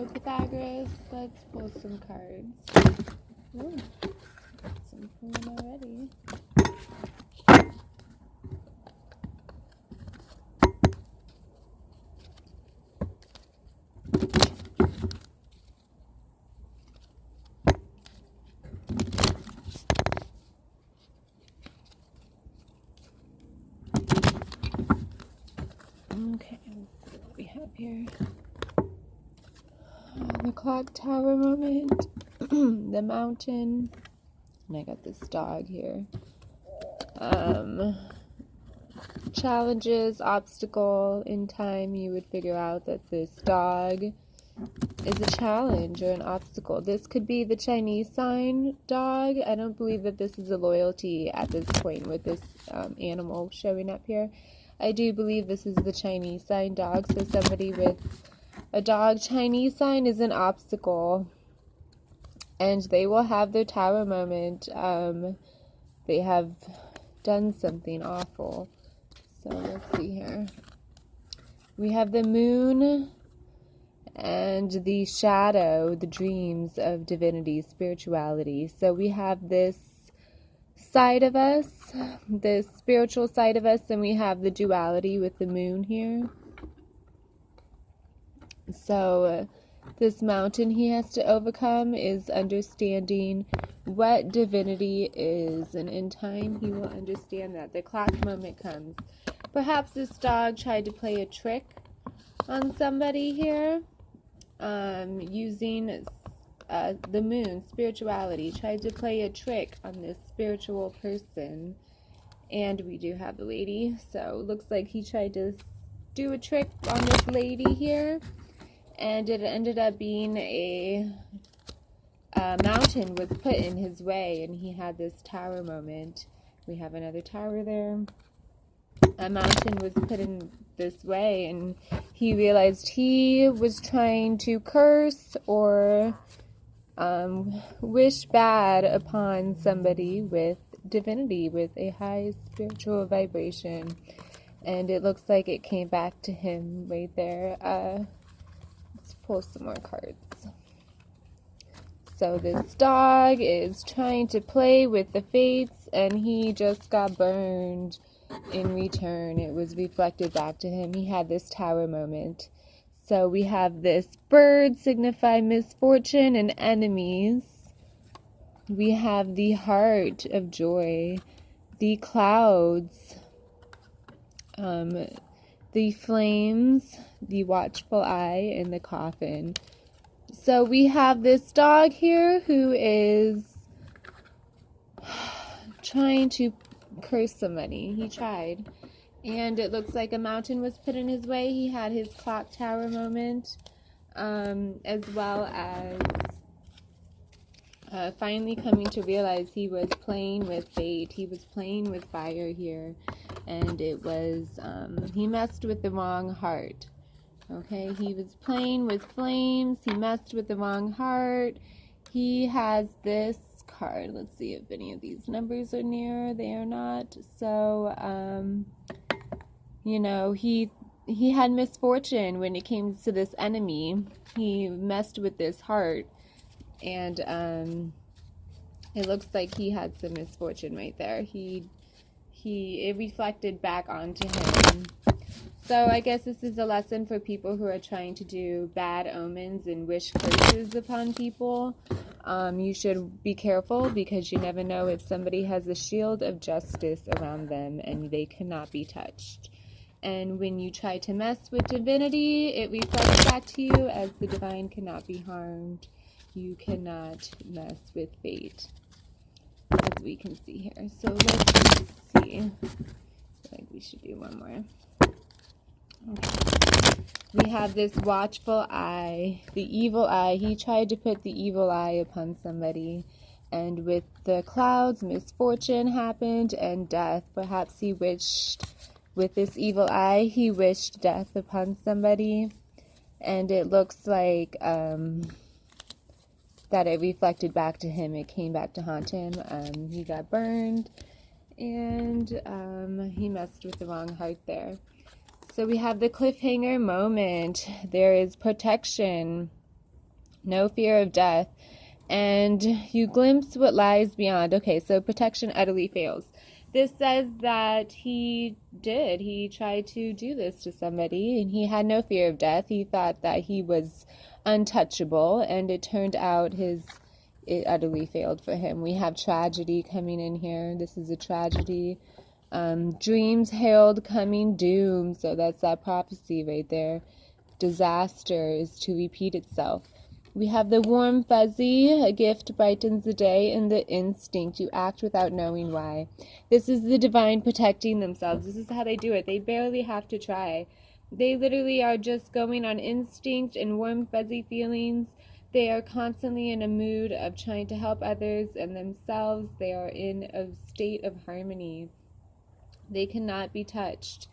Hello, Pythagoras. Let's pull some cards. Ooh, some pulling already. Okay, let's see what we have here. The clock tower moment, the mountain, and I got this dog here. Challenges, obstacle. In time, you would figure out that this dog is a challenge or an obstacle. This could be the Chinese sign dog. I don't believe that this is a loyalty at this point with this animal showing up here. I do believe this is the Chinese sign dog, so somebody with a dog Chinese sign is an obstacle, and they will have their tower moment. They have done something awful. So let's see here. We have the moon and the shadow, the dreams of divinity, spirituality. So we have this side of us, this spiritual side of us, and we have the duality with the moon here. So this mountain he has to overcome is understanding what divinity is, and in time he will understand that. The clock moment comes. Perhaps this dog tried to play a trick on somebody here, using the moon, spirituality, tried to play a trick on this spiritual person. And we do have the lady, so it looks like he tried to do a trick on this lady here, and it ended up being a mountain was put in his way, and he had this tower moment. We have another tower there. A mountain was put in this way, and he realized he was trying to curse or wish bad upon somebody with divinity, with a high spiritual vibration, and it looks like it came back to him right there. Let's pull some more cards. So this dog is trying to play with the fates, and he just got burned in return. It was reflected back to him. He had this tower moment. So we have this bird signify misfortune and enemies. We have the heart of joy, the clouds, the flames, the watchful eye, and the coffin. So we have this dog here who is trying to curse somebody. He tried. And it looks like a mountain was put in his way. He had his clock tower moment, as well as finally coming to realize he was playing with fate. He was playing with fire here. And it was, he messed with the wrong heart. Okay, he was playing with flames. He messed with the wrong heart. He has this card. Let's see if any of these numbers are near. They are not. So, you know, he had misfortune when it came to this enemy. He messed with this heart, and it looks like he had some misfortune right there. It reflected back onto him. So I guess this is a lesson for people who are trying to do bad omens and wish curses upon people. You should be careful, because you never know if somebody has a shield of justice around them and they cannot be touched. And when you try to mess with divinity, it reflects back to you, as the divine cannot be harmed. You cannot mess with fate, as we can see here. So let's see. I think we should do one more. Okay. We have this watchful eye, the evil eye. He tried to put the evil eye upon somebody, and with the clouds, misfortune happened and death. Perhaps he wished, with this evil eye, he wished death upon somebody, and it looks like that it reflected back to him. It came back to haunt him. He got burned, and he messed with the wrong heart there. So we have the cliffhanger moment. There is protection. No fear of death. And you glimpse what lies beyond. Okay, so protection utterly fails. This says that he tried to do this to somebody, and he had no fear of death. He thought that he was untouchable, and it turned out it utterly failed for him. We have tragedy coming in here. This is a tragedy. Dreams herald coming doom. So that's that prophecy right there. Disaster is to repeat itself. We have the warm fuzzy, a gift brightens the day, and the instinct, you act without knowing why. This is the divine protecting themselves. This is how they do it. They barely have to try. They literally are just going on instinct and warm fuzzy feelings. They are constantly in a mood of trying to help others and themselves. They are in a state of harmony. They cannot be touched.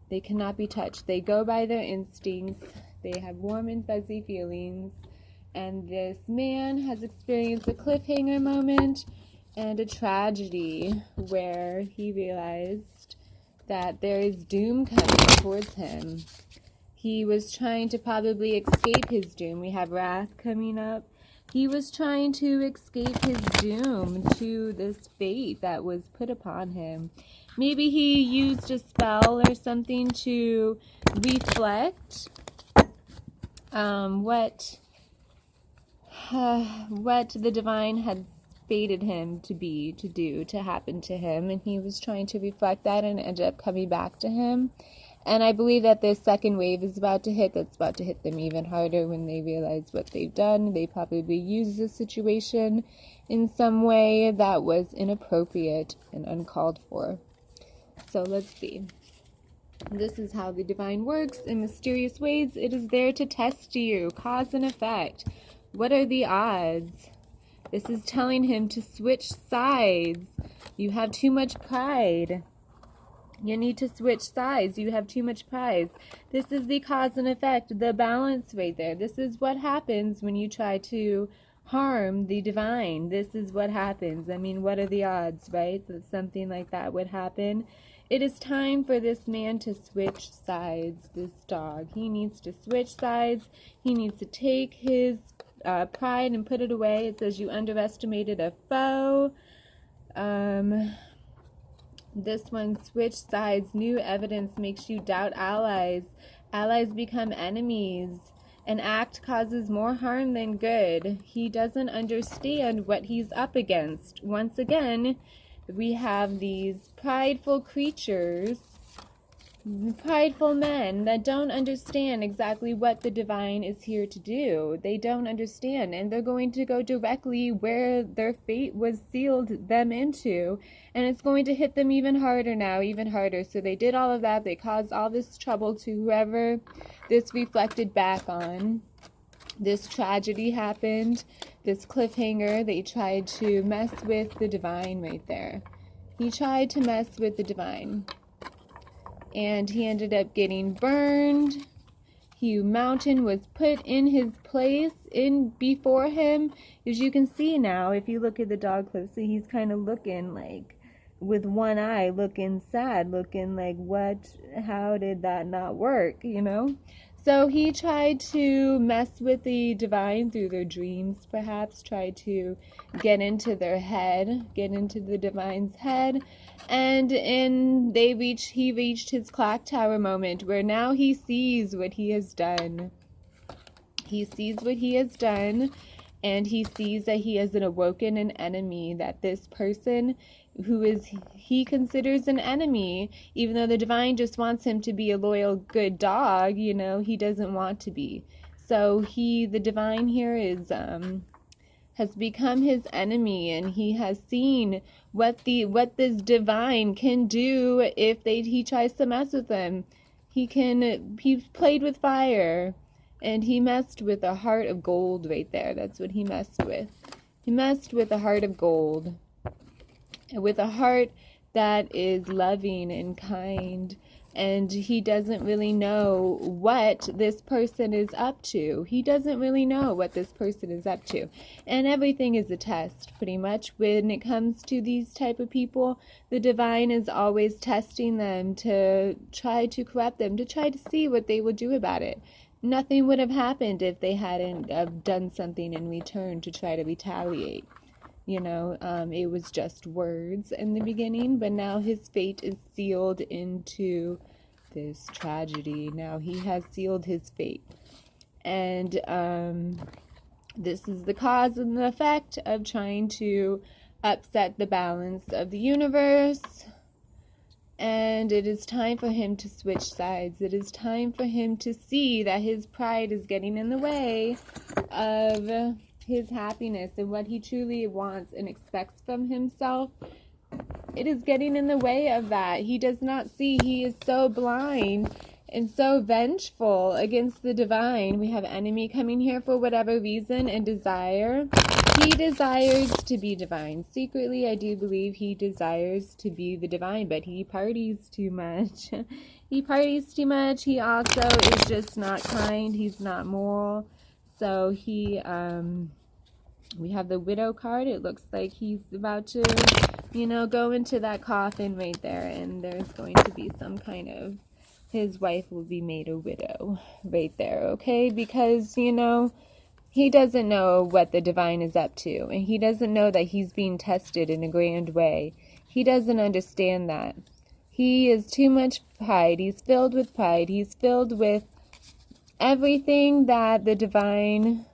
They cannot be touched. They go by their instincts. They have warm and fuzzy feelings. And this man has experienced a cliffhanger moment and a tragedy where he realized that there is doom coming towards him. He was trying to probably escape his doom. We have wrath coming up. He was trying to escape his doom to this fate that was put upon him. Maybe he used a spell or something to reflect what the divine had fated him to happen to him, and he was trying to reflect that, and it ended up coming back to him. And I believe that this second wave is about to hit. That's about to hit them even harder when they realize what they've done. They probably used the situation in some way that was inappropriate and uncalled for. So let's see. This is how the divine works in mysterious ways. It is there to test you, cause and effect. What are the odds? This is telling him to switch sides. You have too much pride. You need to switch sides. You have too much pride. This is the cause and effect, the balance right there. This is what happens when you try to harm the divine. This is what happens. I mean, what are the odds, right? That something like that would happen. It is time for this man to switch sides, this dog. He needs to switch sides. He needs to take his pride and put it away. It says you underestimated a foe. This one, switch sides. New evidence makes you doubt allies. Allies become enemies. An act causes more harm than good. He doesn't understand what he's up against. Once again, we have these prideful creatures, prideful men that don't understand exactly what the divine is here to do. They don't understand, and they're going to go directly where their fate was sealed them into, and it's going to hit them even harder now, even harder. So they did all of that. They caused all this trouble to whoever this reflected back on. This tragedy happened, this cliffhanger. They tried to mess with the divine right there. He tried to mess with the divine, and he ended up getting burned. Hugh Mountain was put in his place before him. As you can see now, if you look at the dog closely, he's kind of looking like with one eye, looking sad, looking like, how did that not work, you know? So he tried to mess with the divine through their dreams, perhaps, tried to get into their head, get into the divine's head, and he reached his clock tower moment where now he sees what he has done. He sees what he has done, and he sees that he has awoken an enemy, that this person he considers an enemy, even though the divine just wants him to be a loyal, good dog, you know, he doesn't want to be. So the divine here has become his enemy, and he has seen what this divine can do if he tries to mess with them. He played with fire, and he messed with a heart of gold right there. That's what he messed with. He messed with a heart of gold, with a heart that is loving and kind, and he doesn't really know what this person is up to. He doesn't really know what this person is up to, and everything is a test, pretty much. When it comes to these type of people, the divine is always testing them to try to corrupt them, to try to see what they will do about it. nothing would have happened if they hadn't done something in return to try to retaliate. It was just words in the beginning, but now his fate is sealed into this tragedy. Now he has sealed his fate. And this is the cause and the effect of trying to upset the balance of the universe. And it is time for him to switch sides. It is time for him to see that his pride is getting in the way of his happiness and what he truly wants and expects from himself. It is getting in the way of that. He does not see. He is so blind and so vengeful against the divine. We have enemy coming here for whatever reason and desire. He desires to be divine. Secretly, I do believe he desires to be the divine, but he parties too much. He parties too much. He also is just not kind. He's not moral. So we have the widow card. It looks like he's about to, go into that coffin right there, and there's going to be some kind of, his wife will be made a widow right there, okay? Because, he doesn't know what the divine is up to, and he doesn't know that he's being tested in a grand way. He doesn't understand that. He is too much pride. He's filled with pride. He's filled with everything that the divine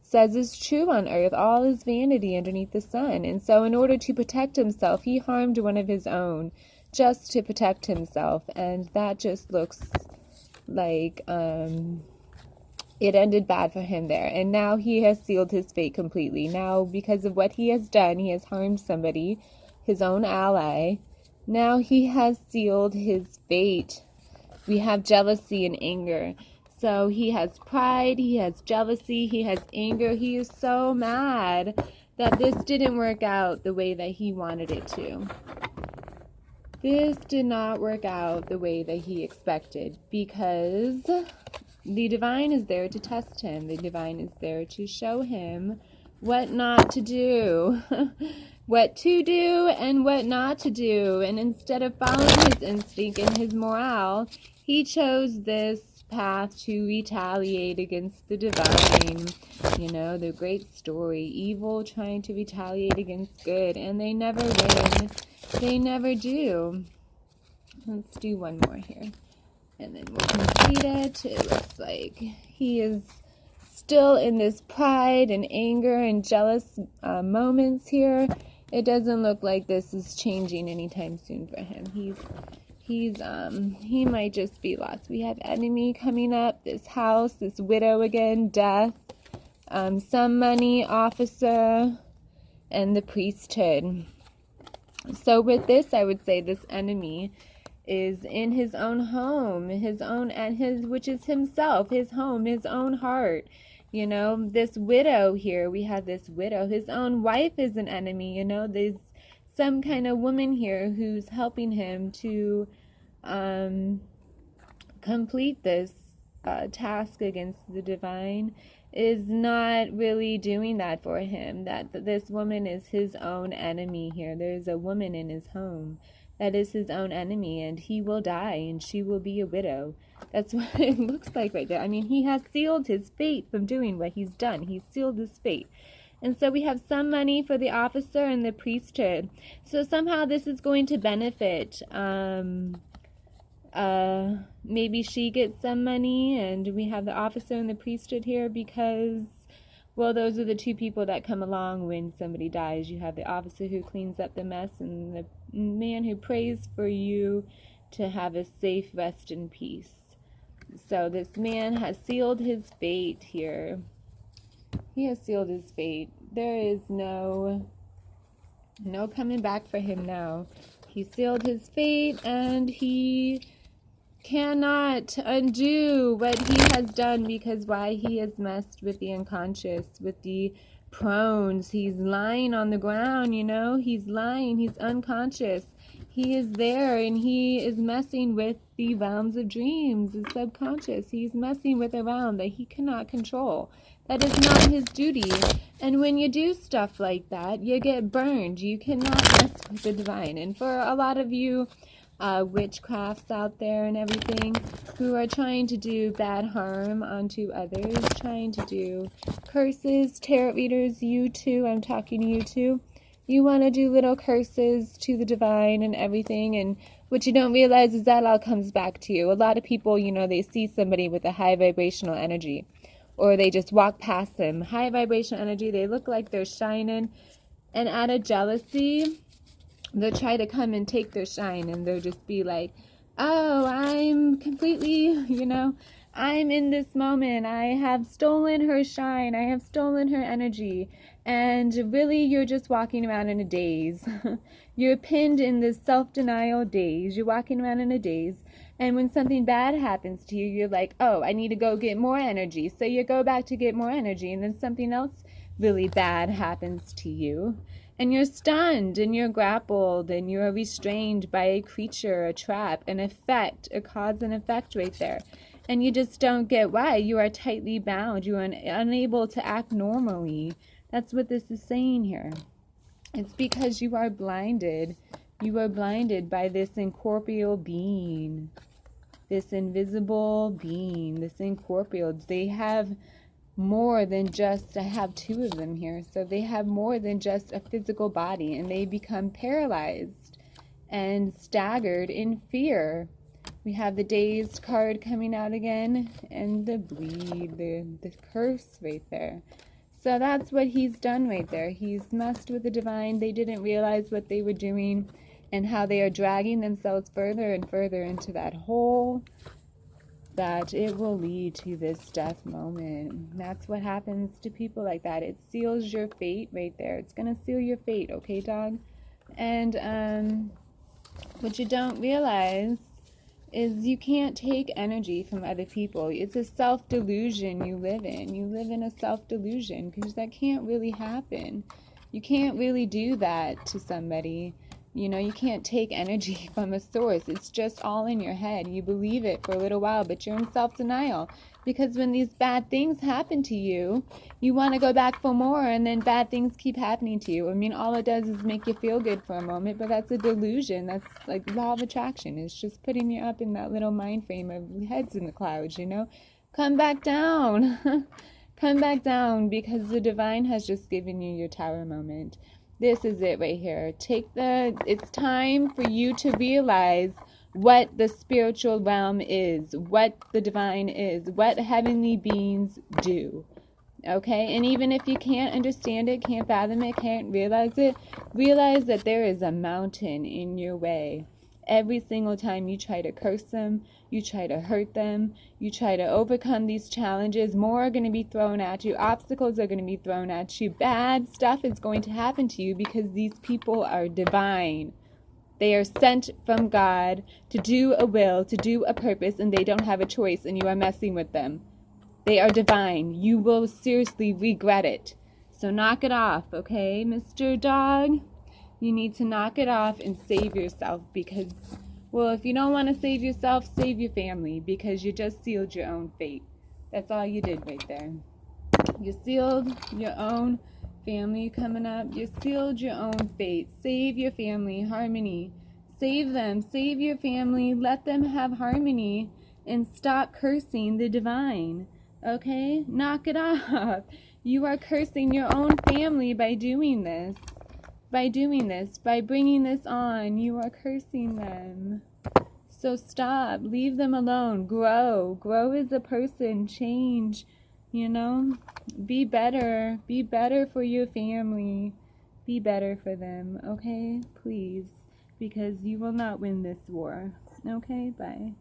says is true on earth. All is vanity underneath the sun. And so in order to protect himself, he harmed one of his own just to protect himself. And that just looks like it ended bad for him there. And now he has sealed his fate completely. Now, because of what he has done, he has harmed somebody, his own ally. Now he has sealed his fate. We have jealousy and anger. So he has pride, he has jealousy, he has anger. He is so mad that this didn't work out the way that he wanted it to. This did not work out the way that he expected, because the divine is there to test him. The divine is there to show him what not to do, what to do and what not to do. And instead of following his instinct and his morale, he chose this path to retaliate against the divine. The great story, evil trying to retaliate against good, and they never win. They never do. Let's do one more here, and then we'll complete it. It looks like he is still in this pride and anger and jealous moments here. It doesn't look like this is changing anytime soon for him. He might just be lost. We have enemy coming up, this house, this widow again, death, some money, officer, and the priesthood. So with this, I would say this enemy is in his own home, which is himself, his home, his own heart. This widow here, we have this widow, his own wife is an enemy. There's some kind of woman here who's helping him to complete this task against the divine, is not really doing that for him. That this woman is his own enemy here. There's a woman in his home that is his own enemy, and he will die, and she will be a widow. That's what it looks like right there. I mean, he has sealed his fate from doing what he's done. He's sealed his fate. And so we have some money for the officer and the priesthood. So somehow this is going to benefit. Maybe she gets some money, and we have the officer and the priesthood here because, well, those are the two people that come along when somebody dies. You have the officer who cleans up the mess and the man who prays for you to have a safe rest in peace. So this man has sealed his fate here. He has sealed his fate. There is no coming back for him now. He sealed his fate, and he cannot undo what he has done, because why? He has messed with the unconscious, with the prones. He's lying on the ground, he's lying, he's unconscious. He is there, and he is messing with the realms of dreams, the subconscious. He's messing with a realm that he cannot control. That is not his duty. And when you do stuff like that, you get burned. You cannot mess with the divine. And for a lot of you witchcrafts out there and everything, who are trying to do bad harm onto others, trying to do curses. Tarot readers, you too, I'm talking to you too. You want to do little curses to the divine and everything, and what you don't realize is that all comes back to you. A lot of people, you know, they see somebody with a high vibrational energy, or they just walk past them. High vibrational energy, they look like they're shining, and out of jealousy, they'll try to come and take their shine, and they'll just be like, oh, I'm completely, you know, I'm in this moment. I have stolen her shine. I have stolen her energy. And really, you're just walking around in a daze. You're pinned in this self-denial daze. You're walking around in a daze. And when something bad happens to you, you're like, oh, I need to go get more energy. So you go back to get more energy. And then something else really bad happens to you. And you're stunned, and you're grappled, and you're restrained by a creature, a trap, an effect, a cause and effect right there. And you just don't get why. You are tightly bound. You are unable to act normally. That's what this is saying here. It's because you are blinded. You are blinded by this incorporeal being, this invisible being, this incorporeal. They have more than just, I have two of them here, so they have more than just a physical body, and they become paralyzed and staggered in fear. We have the Dazed card coming out again, and the bleed, the curse right there. So that's what he's done right there. He's messed with the divine. They didn't realize what they were doing and how they are dragging themselves further and further into that hole, that it will lead to this death moment. That's what happens to people like that. It seals your fate right there. It's going to seal your fate, okay, dog? And what you don't realize is you can't take energy from other people. It's a self-delusion you live in. You live in a self-delusion, because that can't really happen. You can't really do that to somebody. You know, you can't take energy from a source. It's just all in your head. You believe it for a little while, but you're in self-denial. Because when these bad things happen to you, you want to go back for more, and then bad things keep happening to you. I mean, all it does is make you feel good for a moment, but that's a delusion. That's like law of attraction. It's just putting you up in that little mind frame of heads in the clouds, you know? Come back down. Come back down, because the divine has just given you your tower moment. This is it right here. It's time for you to realize what the spiritual realm is, what the divine is, what heavenly beings do. Okay? And even if you can't understand it, can't fathom it, can't realize it, realize that there is a mountain in your way. Every single time you try to curse them, you try to hurt them, you try to overcome these challenges, more are going to be thrown at you. Obstacles are going to be thrown at you. Bad stuff is going to happen to you, because these people are divine. They are sent from God to do a will, to do a purpose, and they don't have a choice, and you are messing with them. They are divine. You will seriously regret it. So knock it off, okay, Mr. Dog? You need to knock it off and save yourself, because, well, if you don't want to save yourself, save your family, because you just sealed your own fate. That's all you did right there. You sealed your own family coming up. You sealed your own fate. Save your family, harmony. Save them. Save your family. Let them have harmony, and stop cursing the divine. Okay? Knock it off. You are cursing your own family by doing this. By doing this, by bringing this on, you are cursing them. So stop, leave them alone, grow as a person, change, you know, be better for your family, be better for them, okay, please, because you will not win this war, okay, bye.